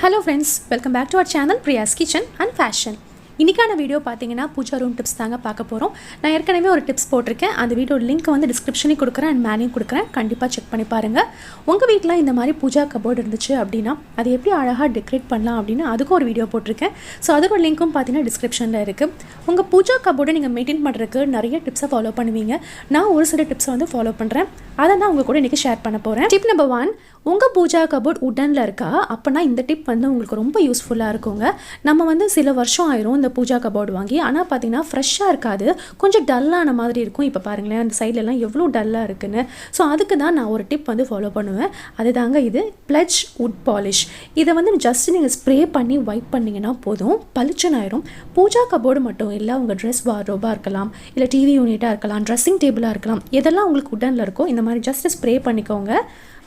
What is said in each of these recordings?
Hello friends, welcome back to our channel Priya's Kitchen and Fashion. இன்றைக்கான video பார்த்தீங்கன்னா Pooja room tips தாங்க பார்க்க போகிறோம். நான் ஏற்கனவே ஒரு டிப்ஸ் போட்டிருக்கேன். அந்த வீடியோ லிங்க் வந்து டிஸ்கிரிப்ஷனையும் கொடுக்குறேன் அண்ட் மேலேயும் கொடுக்குறேன். கண்டிப்பாக செக் பண்ணி பாருங்கள். உங்கள் வீட்டில் இந்த மாதிரி பூஜா கபோர்டு இருந்துச்சு அப்படின்னா அது எப்படி அழகாக டெக்கரேட் பண்ணலாம் அப்படின்னு அதுக்கும் ஒரு வீடியோ போட்டிருக்கேன். ஸோ அதோட லிங்க்கும் பார்த்தீங்கன்னா டிஸ்கிரிப்ஷனில் இருக்குது. உங்கள் பூஜா கபோர்டை நீங்கள் மெயின்டைன் பண்ணுறதுக்கு நிறைய டிப்ஸை ஃபாலோ பண்ணுவீங்க. நான் ஒரு சில டிப்ஸை வந்து ஃபாலோ பண்ணுறேன். அதை நான் உங்கள் கூட இன்றைக்கி ஷேர் பண்ண போகிறேன். டிப் நம்பர் 1, உங்கள் பூஜா கபோர்ட் உட்டனில் இருக்கா அப்போனா இந்த டிப் வந்து உங்களுக்கு ரொம்ப யூஸ்ஃபுல்லாக இருக்குங்க. நம்ம வந்து சில வருஷம் ஆயிரும் இந்த பூஜா கபோர்டு வாங்கி, ஆனால் பார்த்தீங்கன்னா ஃப்ரெஷ்ஷாக இருக்காது, கொஞ்சம் டல்லான மாதிரி இருக்கும். இப்போ பாருங்களேன் அந்த சைட்லலாம் எவ்வளோ டல்லாக இருக்குன்னு. ஸோ அதுக்கு தான் நான் ஒரு டிப் வந்து ஃபாலோ பண்ணுவேன். அதுதாங்க இது பிளட்ஜ் வுட் பாலிஷ். இதை வந்து ஜஸ்ட் நீங்கள் ஸ்ப்ரே பண்ணி வைப் பண்ணிங்கன்னா போதும், பளிச்சுன்னு ஆயிரும். பூஜா கபோர்டு மட்டும் இல்லை, உங்கள் ட்ரெஸ் வார்ட்ரோபாக இருக்கலாம், இல்லை டிவி யூனிட்டாக இருக்கலாம், ட்ரெஸ்ஸிங் டேபிளாக இருக்கலாம், எதெல்லாம் உங்களுக்கு உட்டனில் இருக்கோ இந்த மாதிரி ஜஸ்ட் ஸ்ப்ரே பண்ணிக்கோங்க.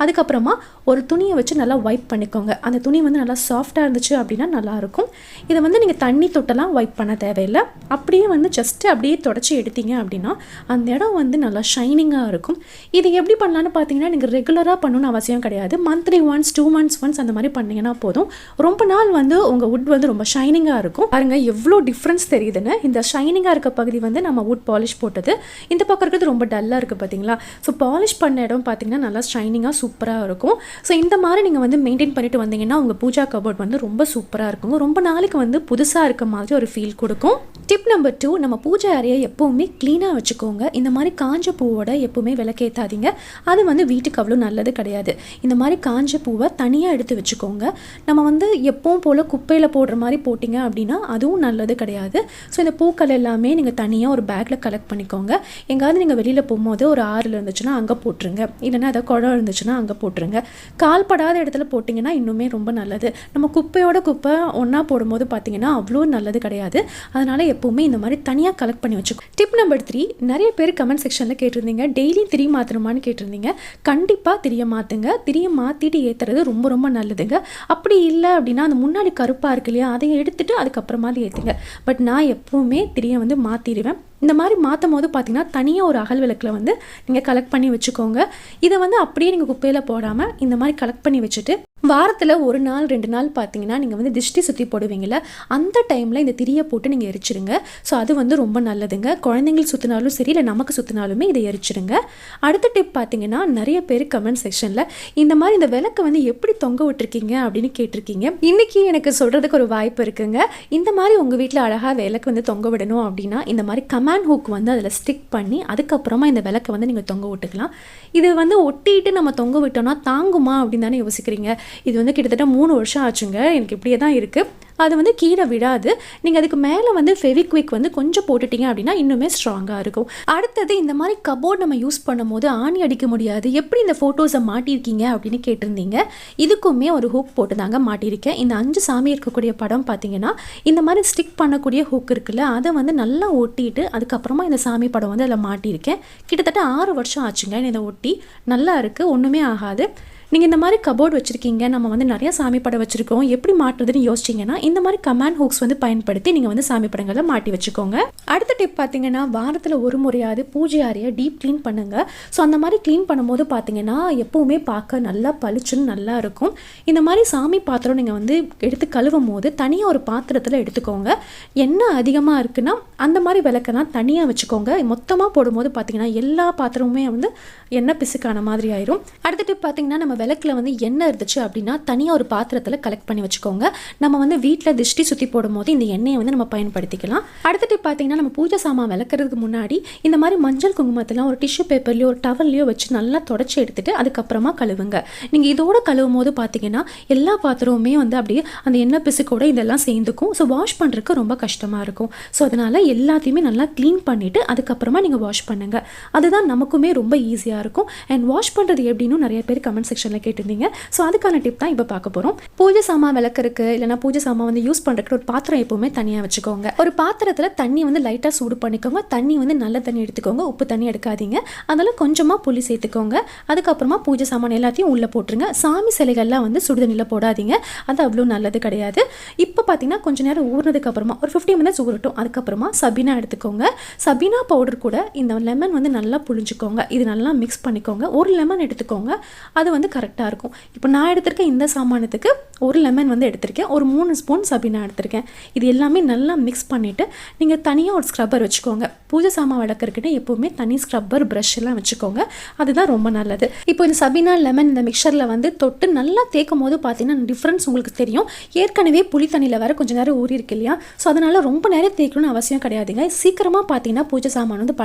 அதுக்கப்புறமா ஒரு துணியை வச்சு நல்லா வைப் பண்ணிக்கோங்க. அந்த துணி வந்து நல்லா சாஃப்டாக இருந்துச்சு அப்படின்னா நல்லாயிருக்கும். இதை வந்து நீங்கள் தண்ணி தொட்டெல்லாம் வைப் பண்ண தேவையில்லை. அப்படியே வந்து ஜஸ்ட்டு அப்படியே தொடச்சி எடுத்தீங்க அப்படின்னா அந்த இடம் வந்து நல்லா ஷைனிங்காக இருக்கும். இது எப்படி பண்ணலான்னு பார்த்தீங்கன்னா நீங்கள் ரெகுலராக பண்ணணும்னு அவசியம் கிடையாது. மந்த்லி ஒன்ஸ் 2 months ஒன்ஸ் அந்த மாதிரி பண்ணிங்கன்னா போதும். ரொம்ப நாள் வந்து உங்கள் வுட் வந்து ரொம்ப ஷைனிங்காக இருக்கும். பாருங்கள் எவ்வளோ டிஃப்ரென்ஸ் தெரியுதுன்னு. இந்த ஷைனிங்காக இருக்க பகுதி வந்து நம்ம வுட் பாலிஷ் போட்டது, இந்த பக்கம் இருக்கிறது ரொம்ப டல்லாக இருக்குது பார்த்தீங்களா. ஸோ பாலிஷ் பண்ண இடம் பார்த்தீங்கன்னா நல்லா ஷைனிங்காக சூப்பராக இருக்கும். ஸோ இந்த மாதிரி நீங்கள் வந்து மெயின்டைன் பண்ணிட்டு வந்தீங்கன்னா உங்கள் பூஜா கபோர்ட் வந்து ரொம்ப சூப்பராக இருக்கும். ரொம்ப நாளைக்கு வந்து புதுசாக இருக்க மாதிரி ஒரு ஃபீல் கொடுக்கும். டிப் நம்பர் 2, நம்ம பூஜை அறையை எப்போவுமே க்ளீனாக வச்சுக்கோங்க. இந்த மாதிரி காஞ்ச பூவோட எப்போவுமே விளக்கேற்றாதீங்க. அது வந்து வீட்டுக்கு அவ்வளோ நல்லது கிடையாது. இந்த மாதிரி காஞ்ச பூவை தனியாக எடுத்து வச்சுக்கோங்க. நம்ம வந்து எப்பவும் போல் குப்பையில் போடுற மாதிரி போட்டிங்க அப்படின்னா அதுவும் நல்லது கிடையாது. ஸோ இந்த பூக்கள் எல்லாமே நீங்கள் தனியாக ஒரு பேக்கில் கலெக்ட் பண்ணிக்கோங்க. எங்காவது நீங்கள் வெளியில் போகும்போது ஒரு ஆறில் இருந்துச்சுன்னா அங்கே போட்டுருங்க, இல்லைன்னா அதை குடம் இருந்துச்சுன்னா அங்கே போட்டுருங்க. கால்படாத இடத்துல போட்டிங்கன்னா இன்னுமே ரொம்ப நல்லது. நம்ம குப்பையோட குப்பை ஒன்றா போடும்போது பார்த்தீங்கன்னா அவ்வளோ நல்லது கிடையாது. அதனால் எப்போவுமே இந்த மாதிரி தனியாக கலெக்ட் பண்ணி வச்சுக்கோ. டிப் நம்பர் 3, நிறைய பேர் கமெண்ட் செக்ஷனில் கேட்டிருந்தீங்க டெய்லி திரி மாற்றணுமான்னு கேட்டிருந்தீங்க. கண்டிப்பாக திரியை மாற்றுங்க. திரியை மாற்றிட்டு ஏற்றுறது ரொம்ப ரொம்ப நல்லதுங்க. அப்படி இல்லை அப்படின்னா அந்த முன்னாடி கருப்பாக இருக்கு இல்லையா, அதை எடுத்துகிட்டு அதுக்கப்புறமா அதை ஏற்றுங்க. பட் நான் எப்போவுமே திரியை வந்து மாற்றிடுவேன். இந்த மாதிரி மாற்றும் போது பார்த்தீங்கன்னா தனியாக ஒரு அகல் விளக்கில் வந்து நீங்கள் கலெக்ட் பண்ணி வச்சுக்கோங்க. இதை வந்து அப்படியே நீங்கள் குப்பையில் போடாமல் இந்த மாதிரி கலெக்ட் பண்ணி வச்சுட்டு வாரத்தில் 1 நாள் 2 நாள் பார்த்தீங்கன்னா நீங்கள் வந்து திஷ்டி சுற்றி போடுவீங்கள, அந்த டைமில் இந்த திரியை போட்டு நீங்கள் எரிச்சிடுங்க. ஸோ அது வந்து ரொம்ப நல்லதுங்க. குழந்தைங்களுக்கு சுற்றினாலும் சரி, இல்லை நமக்கு சுற்றினாலுமே இதை எரிச்சிடுங்க. அடுத்த டிப் பார்த்தீங்கன்னா நிறைய பேர் கமெண்ட் செக்ஷனில் இந்த மாதிரி இந்த விளக்கு வந்து எப்படி தொங்க விட்டுருக்கீங்க அப்படின்னு கேட்டிருக்கீங்க. இன்றைக்கி எனக்கு சொல்கிறதுக்கு ஒரு வாய்ப்பு இருக்குங்க. இந்த மாதிரி உங்கள் வீட்டில் அழகாக விளக்கு வந்து தொங்க விடணும் அப்படின்னா இந்த மாதிரி கமாண்ட் ஹூக் வந்து அதில் ஸ்டிக் பண்ணி அதுக்கப்புறமா இந்த விளக்கை வந்து நீங்கள் தொங்க விட்டுக்கலாம். இது வந்து ஒட்டிட்டு நம்ம தொங்க விட்டோம்னா தாங்குமா அப்படின்னு தானே யோசிக்கிறீங்க. இது வந்து கிட்டத்தட்ட 3 வருஷம் ஆச்சுங்க, எனக்கு இப்படியே தான் இருக்குது. அது வந்து கீழே விடாது. நீங்கள் அதுக்கு மேலே வந்து ஃபெவிக்விக் வந்து கொஞ்சம் போட்டுட்டீங்க அப்படின்னா இன்னுமே ஸ்ட்ராங்காக இருக்கும். அடுத்தது இந்த மாதிரி கபோர்ட் நம்ம யூஸ் பண்ணும் போது ஆணி அடிக்க முடியாது, எப்படி இந்த ஃபோட்டோஸை மாட்டியிருக்கீங்க அப்படின்னு கேட்டிருந்தீங்க. இதுக்குமே ஒரு ஹூக் போட்டு தாங்க மாட்டியிருக்கேன். இந்த 5 சாமி இருக்கக்கூடிய படம் பார்த்தீங்கன்னா இந்த மாதிரி ஸ்டிக் பண்ணக்கூடிய ஹூக் இருக்குல்ல, அதை வந்து நல்லா ஒட்டிட்டு அதுக்கப்புறமா இந்த சாமி படம் வந்து அதில் மாட்டியிருக்கேன். கிட்டத்தட்ட 6 வருஷம் ஆச்சுங்க இதை ஒட்டி. நல்லா இருக்குது, ஒன்றுமே ஆகாது. நீங்கள் இந்த மாதிரி கபோர்டு வச்சுருக்கீங்க, நம்ம வந்து நிறைய சாமி படம் வச்சுருக்கோம், எப்படி மாட்டுறதுன்னு யோசிச்சிங்கன்னா இந்த மாதிரி கமாண்ட் ஹூக்ஸ் வந்து பயன்படுத்தி நீங்கள் வந்து சாமி படங்களை மாட்டி வச்சுக்கோங்க. அடுத்த டிப் பார்த்தீங்கன்னா வாரத்தில் ஒரு முறையாவது பூஜை அறையை டீப் க்ளீன் பண்ணுங்கள். ஸோ அந்த மாதிரி க்ளீன் பண்ணும்போது பார்த்தீங்கன்னா எப்போவுமே பார்க்க நல்லா பளிச்சுன்னு நல்லா இருக்கும். இந்த மாதிரி சாமி பாத்திரம் நீங்கள் வந்து எடுத்து கழுவும் போது தனியாக ஒரு பாத்திரத்தில் எடுத்துக்கோங்க. எண்ணெய் அதிகமாக இருக்குன்னா அந்த மாதிரி விளக்கெல்லாம் தனியாக வச்சுக்கோங்க. மொத்தமாக போடும்போது பார்த்தீங்கன்னா எல்லா பாத்திரமுமே வந்து எண்ணெய் பிசுக்கான மாதிரி ஆயிரும். அடுத்த டிப் பார்த்தீங்கன்னா நம்ம விளக்கில் வந்து எண்ணெய் இருந்துச்சு அப்படின்னா தனியாக ஒரு பாத்திரத்தில் கலெக்ட் பண்ணி வச்சுக்கோங்க. நம்ம வந்து வீட்டில் திஷ்டி சுற்றி போடும்போது இந்த எண்ணெயை வந்து நம்ம பயன்படுத்திக்கலாம். அடுத்த டிப் பார்த்தீங்கன்னா நம்ம பூஜை சாமான் விளக்குறதுக்கு முன்னாடி இந்த மாதிரி மஞ்சள் குங்குமத்தெல்லாம் ஒரு டிஷ்யூ பேப்பர்லையோ ஒரு டவல்லையோ வச்சு நல்லா தொடச்சி எடுத்துட்டு அதுக்கப்புறமா கழுவுங்க. நீங்கள் இதோட கழுவும் போது பார்த்தீங்கன்னா எல்லா பாத்திரமுமே வந்து அப்படியே அந்த எண்ணெய் பிசுக்கோட இதெல்லாம் சேர்ந்துக்கும். ஸோ வாஷ் பண்ணுறதுக்கு ரொம்ப கஷ்டமாக இருக்கும். ஸோ அதனால் எல்லாத்தையுமே நல்லா க்ளீன் பண்ணிவிட்டு அதுக்கப்புறமா நீங்கள் வாஷ் பண்ணுங்கள். அதுதான் நமக்குமே ரொம்ப ஈஸியாக இருக்கும். அண்ட் வாஷ் பண்ணுறது எப்படின்னு நிறைய பேர் கமெண்ட் செக்ஷன் கேட்டிருந்தீங்க. ஸோ அதுக்கான டிப் தான் இப்போ பார்க்க போகிறோம். பூஜை சாமான் விளக்குறதுக்கு இல்லைனா பூஜை சாமான் வந்து யூஸ் பண்ணுறதுக்கு ஒரு பாத்திரம் எப்போவுமே தனியாக வச்சுக்கோங்க. ஒரு பாத்திரத்தில் தண்ணி வந்து லைட்டாக சூடு பண்ணிக்கோங்க. தண்ணி வந்து நல்ல தண்ணி எடுத்துக்கோங்க, உப்பு தண்ணி எடுக்காதீங்க. அதனால் கொஞ்சமாக புளி சேர்த்துக்கோங்க. அதுக்கப்புறமா பூஜை சாமான் எல்லாத்தையும் உள்ளே போட்டுருங்க. சாமி சிலைகள்லாம் வந்து சுடுதண்ணியில் போடாதீங்க, அது அவ்வளோ நல்லது கிடையாது. இப்போ பார்த்தீங்கன்னா கொஞ்சம் நேரம் ஊறினதுக்கு அப்புறமா ஒரு 15 minutes ஊறட்டும். அதுக்கப்புறமா சபீனா எடுத்துக்கோங்க. சபீனா பவுடர் கூட இந்த லெமன் வந்து நல்லா புழிஞ்சுக்கோங்க. இது நல்லா மிக்ஸ் பண்ணிக்கோங்க. ஒரு லெமன் எடுத்துக்கோங்க, அது வந்து கரெக்டாக இருக்கும். இப்போ நான் எடுத்திருக்க இந்த சாமானத்துக்கு ஒரு லெமன் வந்து எடுத்திருக்கேன், ஒரு 3 ஸ்பூன் சபீனா எடுத்திருக்கேன். இது எல்லாமே நல்லா மிக்ஸ் பண்ணிவிட்டு நீங்கள் தனியாக ஒரு ஸ்க்ரப்பர் வச்சுக்கோங்க. பூஜை சாமான் விளக்குறதுக்கிட்ட எப்போவுமே தனி ஸ்க்ரப்பர் ப்ரஷ் எல்லாம் வச்சுக்கோங்க, அதுதான் ரொம்ப நல்லது. இப்போ இந்த சபீனா லெமன் இந்த மிக்சரில் வந்து தொட்டு நல்லா தேய்க்கும் போது பார்த்தீங்கன்னா டிஃப்ரென்ஸ் உங்களுக்கு தெரியும். ஏற்கனவே புளி தண்ணியில் வேறு கொஞ்சம் நேரம் ஊறி இருக்கு இல்லையா, ஸோ அதனால் ரொம்ப நேரம் தேய்க்கணும்னு அவசியம் கிடையாதுங்க. சீக்கிரமாக பார்த்தீங்கன்னா பூஜை சாமான் வந்து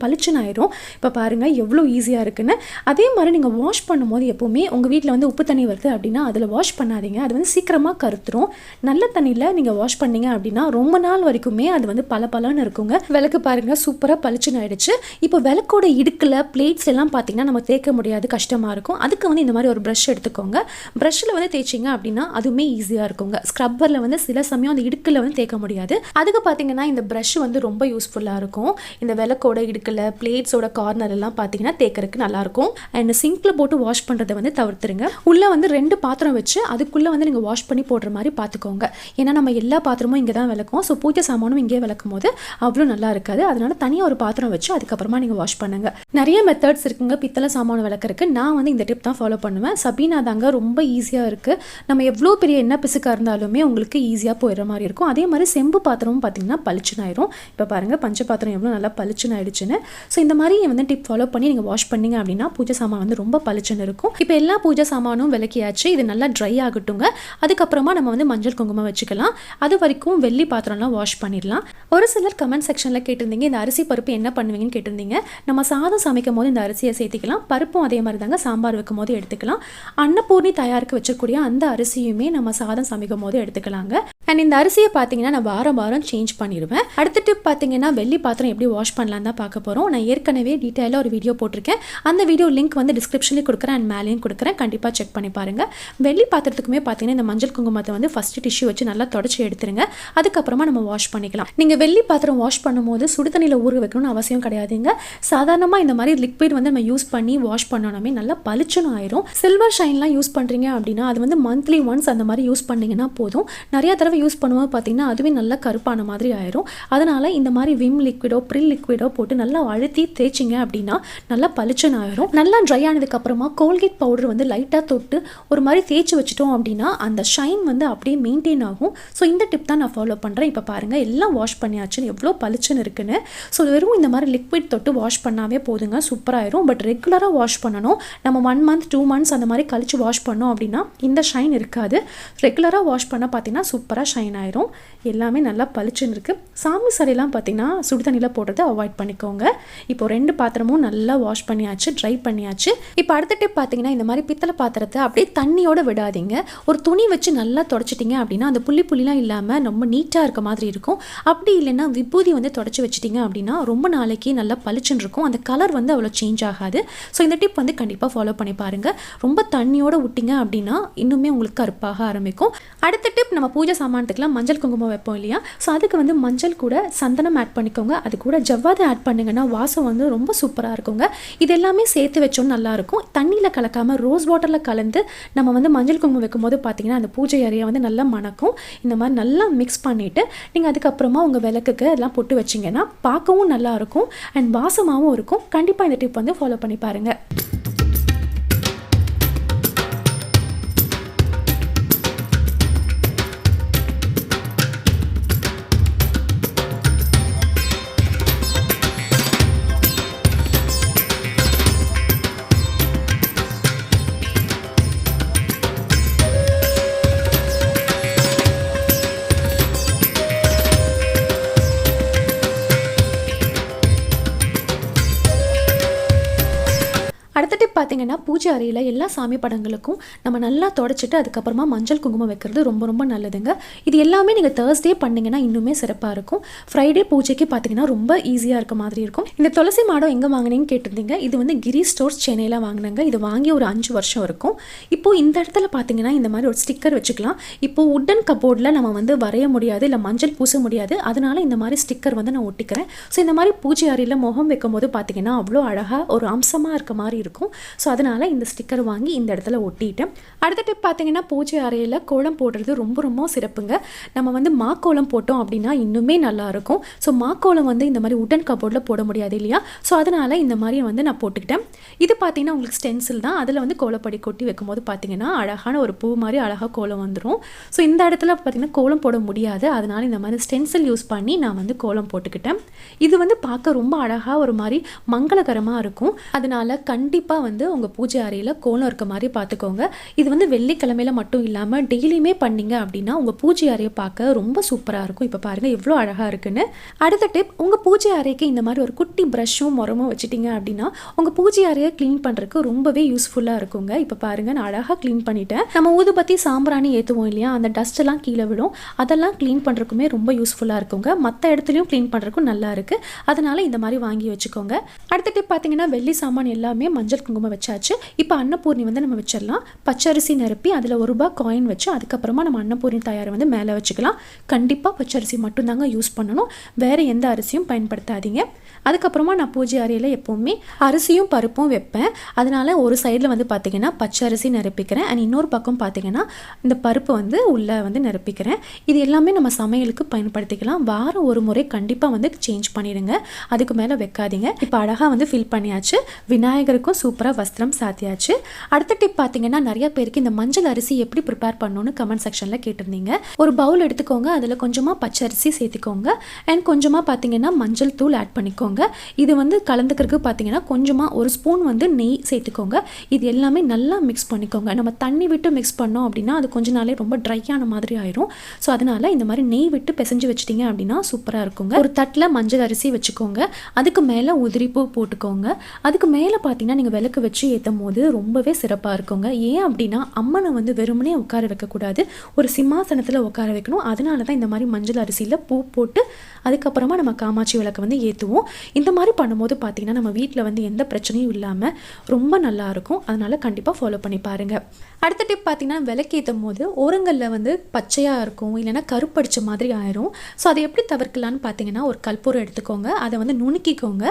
பளிச்சுன்னு ஆயிரும். இப்போ பாருங்கள் எவ்வளோ ஈஸியாக இருக்குன்னு. அதே மாதிரி நீங்கள் வாஷ் பண்ணும்போது எப்போவுமே உங்கள் வீட்டில் வந்து உப்பு தண்ணி வருது அப்படின்னா அதில் வாஷ் பண்ணாதீங்க, அது வந்து சீக்கிரமாக கருத்துரும். நல்ல தண்ணியில் நீங்கள் வாஷ் பண்ணீங்க அப்படின்னா ரொம்ப நாள் வரைக்குமே அது வந்து பளபளன்னு இருக்குங்க. விளக்கு பாருங்கள் சூப்பராக பளிச்சுன்னு ஆயிடுச்சு. இப்போ விளக்கோட இடுக்கில் பிளேட்ஸ் எல்லாம் பார்த்தீங்கன்னா நம்ம தேய்க்க முடியாது, கஷ்டமாக இருக்கும். அதுக்கு வந்து இந்த மாதிரி ஒரு ப்ரஷ் எடுத்துக்கோங்க. ப்ரஷ்ஷில் வந்து தேய்ச்சிங்க அப்படின்னா அதுவுமே ஈஸியாக இருக்குங்க. ஸ்க்ரப்பரில் வந்து சில சமயம் அந்த இடுக்கில் வந்து தேய்க்க முடியாது. அதுக்கு பார்த்தீங்கன்னா இந்த ப்ரஷ் வந்து ரொம்ப யூஸ்ஃபுல்லாக இருக்கும். இந்த விளக்கோட இடுக்கில் பிளேட்ஸோட கார்னர் எல்லாம் பார்த்தீங்கன்னா தேய்க்கறதுக்கு நல்லாயிருக்கும். அண்ட் சிங்கில் போட்டு வாஷ் பண்ணுறதை வந்து தவிர்த்துருங்க. உள்ளே வந்து 2 பாத்திரம் வச்சு அதுக்குள்ளே வந்து நீங்கள் வாஷ் பண்ணி போடுற மாதிரி பார்த்துக்கோங்க. ஏன்னா நம்ம எல்லா பாத்திரமும் இங்கே தான் விளக்கும், ஸோ பூஜை சாமானும் இங்கே விளக்கும் போது அவ்வளோ நல்லா இருக்காது. அதனால தனியாக ஒரு பாத்திரம் வச்சு அதுக்கப்புறமா நீங்கள் வாஷ் பண்ணுங்க. நிறைய மெத்தட்ஸ் இருக்குங்க பித்தளை சாமான் விளக்குறதுக்கு. நான் வந்து இந்த டிப் தான் ஃபாலோ பண்ணுவேன். சபீனா தாங்க ரொம்ப ஈஸியாக இருக்குது. நம்ம எவ்வளோ பெரிய எண்ணெய் பிசுக்காக இருந்தாலுமே உங்களுக்கு ஈஸியாக போயிடுற மாதிரி இருக்கும். அதே மாதிரி செம்பு பாத்திரமும் பார்த்தீங்கன்னா பளிச்சுன்னு ஆயிரும். இப்போ பாருங்கள் பஞ்ச பாத்திரம் எவ்வளோ நல்லா பளிச்சுன்னு ஆயிடுச்சுன்னு. ஸோ இந்த மாதிரி வந்து டிப் ஃபாலோ பண்ணி நீங்கள் வாஷ் பண்ணிங்க அப்படின்னா பூஜை சாமான் வந்து ரொம்ப பளிச்சுன்னு இருக்கும். இப்போ எல்லா பூஜை சாமானும் விளக்கியாச்சு. இது நல்லா ட்ரை ஆகட்டுங்க. அதுக்கப்புறமா நம்ம வந்து மஞ்சள் குங்குமம் வச்சுக்கலாம். அது வரைக்கும் வெள்ளி பாத்திரம்லாம் வாஷ் பண்ணிடலாம். ஒரு சிலர் கமெண்ட் செக்ஷனில் கேட்டிருந்தீங்க இந்த அரிசி பருப்பு என்ன பண்ணுவீங்கன்னு கேட்டிருந்தீங்க. நம்ம சாதம் சமைக்கும் போது இந்த அரிசியை சேர்த்திக்கலாம். பருப்பும் அதே மாதிரி தாங்க சாம்பார் வைக்கும் போது எடுத்துக்கலாம். அன்னபூர்ணி தயாருக்கு வச்சக்கூடிய அந்த அரிசியுமே நம்ம சாதம் சமைக்கும் போது எடுத்துக்கலாங்க. அண்ட் இந்த அரிசியை பார்த்தீங்கன்னா நான் வாரம் வாரம் சேஞ்ச் பண்ணிடுவேன். அடுத்த டிப் பார்த்தீங்கன்னா வெள்ளி பாத்திரம் எப்படி வாஷ் பண்ணலாம் தான் பார்க்க போகிறோம். நான் ஏற்கனவே டீட்டெயிலாக ஒரு வீடியோ போட்டிருக்கேன். அந்த வீடியோ லிங்க் வந்து டிஸ்கிரிப்ஷன்லேயும் கொடுக்குறேன் அண்ட் மேலேயும் கொடுக்குறேன், கண்டிப்பாக செக் பண்ணி பாருங்கள். வெள்ளி பாத்திரத்துக்குமே பார்த்தீங்கன்னா இந்த மஞ்சள் குங்குமத்தை வந்து ஃபஸ்ட்டு டிஷ்யூ வச்சு நல்லா தொடச்சி எடுத்துருங்க. அதுக்கப்புறமா நம்ம வாஷ் பண்ணிக்கலாம். நீங்கள் வெள்ளி பாத்திரம் வாஷ் பண்ணும்போது சுடு தண்ணியில் ஊற வைக்கணும்னு அவசியம் கிடையாதுங்க. சாதாரணமாக இந்த மாதிரி லிக்விட் வந்து நம்ம யூஸ் பண்ணி வாஷ் பண்ணோமே நல்லா பளிச்சுன்னு ஆயிரும். சில்வர் ஷைன்லாம் யூஸ் பண்ணுறீங்க அப்படின்னா அது வந்து மந்த்லி ஒன்ஸ் அந்த மாதிரி யூஸ் பண்ணிங்கன்னா போதும். நிறைய தடவை யூஸ் பண்ணும்போது பார்த்தீங்கன்னா அதுவே நல்லா கருப்பான மாதிரி ஆயிரும். அதனால் இந்த மாதிரி விம் லிக்விடோ ப்ரில் லிக்விடோ போட்டு நல்லா அழுத்தி தேய்ச்சிங்க அப்படின்னா நல்லா பளிச்சுன்னு ஆயிரும். நல்லா ட்ரை ஆனதுக்கப்புறமா கோல்கேட் பவுடர் வந்து லைட்டாக தொட்டு ஒரு மாதிரி தேய்ச்சி வச்சுட்டோம் அப்படின்னா அந்த ஷைன் வந்து அப்படியே மெயின்டைன் ஆகும். ஸோ இந்த டிப் தான் நான் ஃபாலோ பண்ணுறேன். இப்போ பாருங்கள் எல்லாம் வாஷ் பண்ணியாச்சுன்னு எவ்வளோ பளிச்சுன்னு இருக்குன்னு. ஸோ வெறும் இந்த மாதிரி லிக்விட் தொட்டு வாஷ் பண்ணாவே போதுங்க, சூப்பராகிடும். பட் ரெகுலராக வாஷ் பண்ணணும். நம்ம 1 மந்த் 2 மந்த்ஸ் அந்த மாதிரி கழிச்சு வாஷ் பண்ணோம் அப்படின்னா இந்த ஷைன் இருக்காது. ரெகுலராக வாஷ் பண்ணால் பார்த்தீங்கன்னா சூப்பராக ஷைன் ஆயிரும். எல்லாமே நல்லா பளிச்சுன்னு இருக்குது. சாமி சரையெல்லாம் பார்த்தீங்கன்னா சுடு தண்ணியில் போடுறதை அவாய்ட் பண்ணிக்கோங்க. இப்போ 2 பாத்திரமும் நல்லா வாஷ் பண்ணியாச்சு, ட்ரை பண்ணியாச்சு. இப்போ அடுத்த டிப் பார்த்தீங்கன்னா இந்த மாதிரி பித்தளை பாத்திரத்தை அப்படியே தண்ணியோடு விடாதீங்க. ஒரு துணி வச்சு நல்லா தொடச்சிட்டிங்க அப்படின்னா அந்த புள்ளிலாம் இல்லாமல் ரொம்ப நீட்டாக இருக்க மாதிரி இருக்கும். அப்படி இல்லைன்னா விபூதி வந்து தொடச்சி வச்சிட்டிங்க அப்படின்னா ரொம்ப நாளைக்கு நல்லா பளிச்சுன்னு இருக்கும். அந்த கலர் வந்து அவ்வளோ சேஞ்ச் ஆகாது. ஸோ இந்த டிப் வந்து கண்டிப்பாக ஃபாலோ பண்ணி பாருங்கள். ரொம்ப தண்ணியோடு விட்டிங்க அப்படின்னா இன்னுமே உங்களுக்கு கருப்பாக ஆரம்பிக்கும். அடுத்த டிப், நம்ம பூஜை சாமானத்துக்குலாம் மஞ்சள் குங்குமம் வைப்போம் இல்லையா, ஸோ அதுக்கு வந்து மஞ்சள் கூட சந்தனம் ஆட் பண்ணிக்கோங்க. அது கூட ஜவ்வாது ஆட் பண்ணிங்கன்னா வாசம் வந்து ரொம்ப சூப்பராக இருக்குங்க. இது எல்லாமே சேர்த்து வச்சோன்னு நல்லாயிருக்கும். தண்ணியில் கலக்காமல் ரோஸ் வாட்டரில் கலந்து நம்ம வந்து மஞ்சள் குங்குமம் வைக்கும்போது பார்த்தீங்கன்னா அந்த பூஜை அறையை வந்து நல்லா மணக்கும். இந்த மாதிரி நல்லா மிக்ஸ் பண்ணிவிட்டு நீங்கள் அதுக்கப்புறமா உங்கள் விளக்குக்கு எல்லாம் போட்டு வச்சிங்கன்னா பார்க்கவும் நல்லாயிருக்கும் அண்ட் வாசமாகவும் இருக்கும். கண்டிப்பாக இந்த டிப் வந்து ஃபாலோ பண்ணி பாருங்கள். அடுத்த டிப் பார்த்தீங்கன்னா பூஜை அறையில் எல்லா சாமி படங்களுக்கும் நம்ம நல்லா தொடச்சிட்டு அதுக்கப்புறமா மஞ்சள் குங்குமம் வைக்கிறது ரொம்ப ரொம்ப நல்லதுங்க. இது எல்லாமே நீங்கள் தேர்ஸ்டே பண்ணிங்கன்னா இன்னுமே சிறப்பாக இருக்கும். ஃப்ரைடே பூஜைக்கு பார்த்தீங்கன்னா ரொம்ப ஈஸியாக இருக்க மாதிரி இருக்கும். இந்த துளசி மாடம் எங்கே வாங்கினீங்கன்னு கேட்டிருந்தீங்க. இது வந்து கிரி ஸ்டோர்ஸ் சென்னையில் வாங்கினாங்க. இது வாங்கி ஒரு 5 வருஷம் இருக்கும். இப்போது இந்த இடத்துல பார்த்தீங்கன்னா இந்த மாதிரி ஒரு ஸ்டிக்கர் வச்சுக்கலாம். இப்போது உட்டன் கபோர்டில் நம்ம வந்து வரைய முடியாது, இல்லை மஞ்சள் பூச முடியாது. அதனால இந்த மாதிரி ஸ்டிக்கர் வந்து நான் ஒட்டிக்கிறேன். ஸோ இந்த மாதிரி பூஜை அறையில் முகம் வைக்கும் போது பார்த்தீங்கன்னா அவ்வளோ அழகாக ஒரு அம்சமாக இருக்க மாதிரி இருக்கும். ஸோ அதனால் இந்த ஸ்டிக்கர் வாங்கி இந்த இடத்துல ஒட்டிட்டேன். அடுத்த டிப் பார்த்தீங்கன்னா பூஜை அறையில் கோலம் போடுறது ரொம்ப ரொம்ப சிறப்புங்க. நம்ம வந்து மாக்கோலம் போட்டோம் அப்படின்னா இன்னுமே நல்லாயிருக்கும். ஸோ மாக்கோலம் வந்து இந்த மாதிரி உட்டன் கபோர்டில் போட முடியாது இல்லையா, ஸோ அதனால் இந்த மாதிரி வந்து நான் போட்டுக்கிட்டேன். இது பார்த்தீங்கன்னா உங்களுக்கு ஸ்டென்சில் தான், அதில் வந்து கோலப்படி கொட்டி வைக்கும்போது பார்த்தீங்கன்னா அழகான ஒரு பூ மாதிரி அழகாக கோலம் வந்துடும். ஸோ இந்த இடத்துல பார்த்தீங்கன்னா கோலம் போட முடியாது, அதனால் இந்த மாதிரி ஸ்டென்சில் யூஸ் பண்ணி நான் வந்து கோலம் போட்டுக்கிட்டேன். இது வந்து பார்க்க ரொம்ப அழகாக ஒரு மாதிரி மங்களகரமாக இருக்கும். அதனால் கண்டிப்பாக வந்து உங்கள் பூஜை அறையில் கோலம் இருக்க மாதிரி பார்த்துக்கோங்க. இது வந்து வெள்ளிக்கிழமையில் மட்டும் இல்லாமல் டெய்லியுமே பண்ணிங்க அப்படின்னா உங்கள் பூஜை அறையை பார்க்க ரொம்ப சூப்பராக இருக்கும். இப்போ பாருங்கள் எவ்வளோ அழகாக இருக்குன்னு. அடுத்த டிப், உங்கள் பூஜை அறைக்கு இந்த மாதிரி ஒரு குட்டி ப்ரஷ்ஷும் முறமும் வச்சுட்டிங்க அப்படின்னா உங்கள் பூஜை அறையை க்ளீன் பண்ணுறதுக்கு ரொம்பவே யூஸ்ஃபுல்லாக இருக்குங்க. இப்போ பாருங்கள் நான் அழகாக க்ளீன் பண்ணிட்டேன். நம்ம ஊதுபத்தி சாம்பிராணி ஏற்றுவோம் இல்லையா, அந்த டஸ்ட் எல்லாம் கீழே விடும், அதெல்லாம் க்ளீன் பண்ணுறதுக்குமே ரொம்ப யூஸ்ஃபுல்லாக இருக்குங்க. மற்ற இடத்துலையும் க்ளீன் பண்ணுறதுக்கும் நல்லா இருக்குது, அதனால் இந்த மாதிரி வாங்கி வச்சுக்கோங்க. அடுத்த டிப் பார்த்தீங்கன்னா வெள்ளி சாமான் எல்லாமே மஞ்சள் குங்குமம் வச்சாச்சு. இப்போ அன்னபூர்ணி வந்து நம்ம வச்சிடலாம். பச்சரிசி நிரப்பி அதில் ₹1 காயின் வச்சு அதுக்கப்புறமா நம்ம அன்னபூர்ணி தயாரை வந்து மேலே வச்சுக்கலாம். கண்டிப்பாக பச்சரிசி மட்டும்தாங்க யூஸ் பண்ணணும், வேறு எந்த அரிசியும் பயன்படுத்தாதீங்க. அதுக்கப்புறமா நான் பூஜை அறையில் எப்போவுமே அரிசியும் பருப்பும் வைப்பேன். அதனால் ஒரு சைடில் வந்து பார்த்திங்கன்னா பச்சரிசி நிரப்பிக்கிறேன், அண்ட் இன்னொரு பக்கம் பார்த்திங்கன்னா இந்த பருப்பு வந்து உள்ளே வந்து நிரப்பிக்கிறேன். இது எல்லாமே நம்ம சமையலுக்கு பயன்படுத்திக்கலாம். வாரம் ஒரு முறை கண்டிப்பாக வந்து சேஞ்ச் பண்ணிடுங்க, அதுக்கு மேலே வைக்காதீங்க. இப்போ அழகாக வந்து ஃபில் பண்ணியாச்சு. விநாயகருக்கும் சூப்பராக வஸ்திரம் சாத்தியாச்சு. அடுத்த டிப் பார்த்திங்கன்னா நிறைய பேருக்கு இந்த மஞ்சள் அரிசி எப்படி ப்ரிப்பேர் பண்ணணும்னு கமெண்ட் செக்ஷனில் கேட்டிருந்தீங்க. ஒரு பவுல் எடுத்துக்கோங்க, அதில் கொஞ்சமாக பச்சரிசி சேர்த்துக்கோங்க, அண்ட் கொஞ்சமாக பார்த்திங்கன்னா மஞ்சள் தூள் ஆட் பண்ணிக்கோங்க. இது வந்து கலந்துக்கிறதுக்கு பார்த்தீங்கன்னா கொஞ்சமாக ஒரு ஸ்பூன் வந்து நெய் சேர்த்துக்கோங்க. இது எல்லாமே நல்லா மிக்ஸ் பண்ணிக்கோங்க. நம்ம தண்ணி விட்டு மிக்ஸ் பண்ணோம் அப்படின்னா அது கொஞ்ச நாளே ரொம்ப ட்ரையான மாதிரி ஆயிரும். ஸோ அதனால் இந்த மாதிரி நெய் விட்டு பிசைஞ்சு வச்சிட்டிங்க அப்படின்னா சூப்பராக இருக்குங்க. ஒரு தட்டில் மஞ்சள் அரிசி வச்சுக்கோங்க, அதுக்கு மேலே உதிரிப்பூ போட்டுக்கோங்க. அதுக்கு மேலே பார்த்தீங்கன்னா நீங்கள் விளக்கு வச்சு ஏற்றும் போது ரொம்பவே சிறப்பாக இருக்குங்க. ஏன் அப்படின்னா அம்மனை வந்து வெறுமனே உட்கார வைக்கக்கூடாது, ஒரு சிம்மாசனத்தில் உட்கார வைக்கணும். அதனால தான் இந்த மாதிரி மஞ்சள் அரிசியில் பூ போட்டு அதுக்கப்புறமா நம்ம காமாட்சி விளக்கு வந்து ஏற்றுவோம். இந்த மாதிரி பண்ணும்போது பார்த்தீங்கன்னா நம்ம வீட்டில் வந்து எந்த பிரச்சனையும் இல்லாமல் ரொம்ப நல்லாயிருக்கும். அதனால் கண்டிப்பாக ஃபாலோ பண்ணி பாருங்கள். அடுத்த டிப் பார்த்தீங்கன்னா விளக்கேற்றும் போது ஓரங்களில் வந்து பச்சையாக இருக்கும், இல்லைனா கருப்படிச்ச மாதிரி ஆயிரும். ஸோ அதை எப்படி தவிர்க்கலான்னு பார்த்தீங்கன்னா ஒரு கற்பூரம் எடுத்துக்கோங்க, அதை வந்து நுணுக்கிக்கோங்க.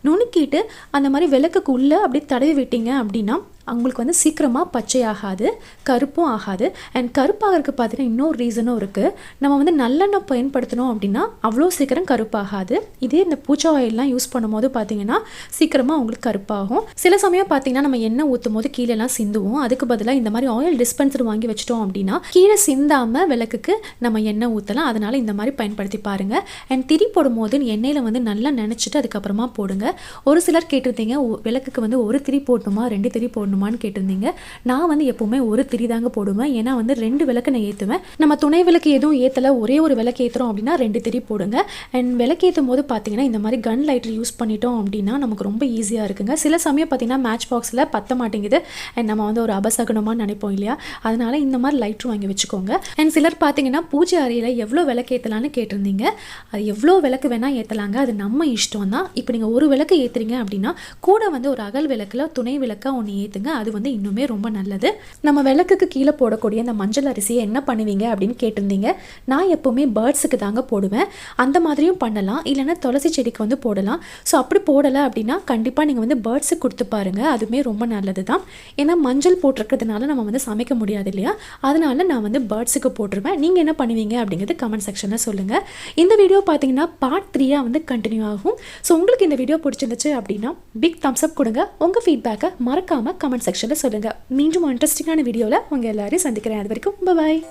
நுணுக்கிட்டு அந்த மாதிரி விளக்குக்கு உள்ளே அப்படி தடவி விட்டீங்க அப்படின்னா அவங்களுக்கு வந்து சீக்கிரமாக பச்சையாகாது, கருப்பும் ஆகாது. அண்ட் கருப்பாகிறதுக்கு பார்த்தீங்கன்னா இன்னொரு ரீசனும் இருக்குது. நம்ம வந்து நல்லெண்ணெய் பயன்படுத்தணும் அப்படின்னா அவ்வளோ சீக்கிரம் கருப்பாகாது. இதே இந்த பூஜா ஆயிலெலாம் யூஸ் பண்ணும்போது பார்த்தீங்கன்னா சீக்கிரமாக அவங்களுக்கு கருப்பாகும். சில சமயம் பார்த்தீங்கன்னா நம்ம எண்ணெய் ஊற்றும் போது கீழெல்லாம் சிந்துவோம். அதுக்கு பதிலாக இந்த மாதிரி ஆயில் டிஸ்பென்சர் வாங்கி வச்சிட்டோம் அப்படின்னா கீழே சிந்தாமல் விளக்குக்கு நம்ம எண்ணெய் ஊற்றலாம். அதனால் இந்த மாதிரி பயன்படுத்தி பாருங்கள். அண்ட் திரி போடும்போது எண்ணெயில் வந்து நல்லா நினச்சிட்டு அதுக்கப்புறமா போடுங்க. ஒரு சிலர் கேட்டிருந்தீங்க விளக்குக்கு வந்து ஒரு திரி போடணுமா 2 திரி போடணுமான்னு கேட்டிருந்தீங்க. நான் வந்து எப்பவுமே ஒரு திரி தாங்க போடுவேன், ஏன்னா வந்து 2 விளக்கு நான் ஏற்றுவேன். நம்ம துணை விளக்கு எதுவும் ஏற்றலை, ஒரே ஒரு விளக்கு ஏற்றுறோம் அப்படின்னா 2 திரி போடுங்க. அண்ட் விளக்கு ஏற்றும் போது பார்த்தீங்கன்னா இந்த மாதிரி கன் லைட்டர் யூஸ் பண்ணிட்டோம் அப்படின்னா நமக்கு ரொம்ப ஈஸியாக இருக்குங்க. சில சமயம் பார்த்தீங்கன்னா மேட்ச் பாக்ஸில் பத்த மாட்டேங்குது, அண்ட் நம்ம வந்து ஒரு அபசகனமாக நினைப்போம் இல்லையா, அதனால இந்த மாதிரி லைட்டர் வாங்கி வச்சுக்கோங்க. அண்ட் சிலர் பார்த்தீங்கன்னா பூஜை அறையில் எவ்வளோ விளக்கு ஏற்றலான்னு கேட்டிருந்தீங்க. அது எவ்வளோ விளக்கு வேணால் ஏற்றலாங்க, அது நம்ம இஷ்டம் தான். இப்போ நீங்கள் ஒரு விளக்கு ஏற்றுறீங்க அப்படின்னா கூட வந்து ஒரு அகல் விளக்கில் துணை விளக்காக ஒன்று ஏற்றுங்க, அது வந்து இன்னுமே ரொம்ப நல்லது. நம்ம விளக்குக்கு கீழே போடக்கூடிய இந்த மஞ்சள் அரிசியை என்ன பண்ணுவீங்க அப்படின்னு கேட்டிருந்தீங்க. நான் எப்போவுமே பேர்ட்ஸுக்கு தாங்க போடுவேன். அந்த மாதிரியும் பண்ணலாம், இல்லைன்னா துளசி செடிக்கு வந்து போடலாம். ஸோ அப்படி போடலை அப்படின்னா கண்டிப்பாக நீங்கள் வந்து பேர்ட்ஸுக்கு கொடுத்து பாருங்கள், அதுவுமே ரொம்ப நல்லது தான். ஏன்னா மஞ்சள் போட்டிருக்கிறதுனால நம்ம வந்து சமைக்க முடியாது இல்லையா, அதனால நான் வந்து பேர்ட்ஸுக்கு போட்டுருவேன். நீங்கள் என்ன பண்ணுவீங்க அப்படிங்கிறது கமெண்ட் செக்ஷனில் சொல்லுங்கள். இந்த வீடியோ பார்த்தீங்கன்னா பார்ட் 3 வந்து கண்டினியூ ஆகும். ஸோ உங்களுக்கு இந்த வீடியோ பிடிச்சிருந்துச்சு அப்படின்னா பிக் தம்ஸ் அப் கொடுங்க. உங்கள் ஃபீட்பேக்கை மறக்காமல் கமெண்ட் செக்ஷனில் சொல்லுங்கள். மீண்டும் இன்ட்ரெஸ்டிங்கான வீடியோவில் உங்கள் எல்லாரையும் சந்திக்கிறேன். அது வரைக்கும் பாய்.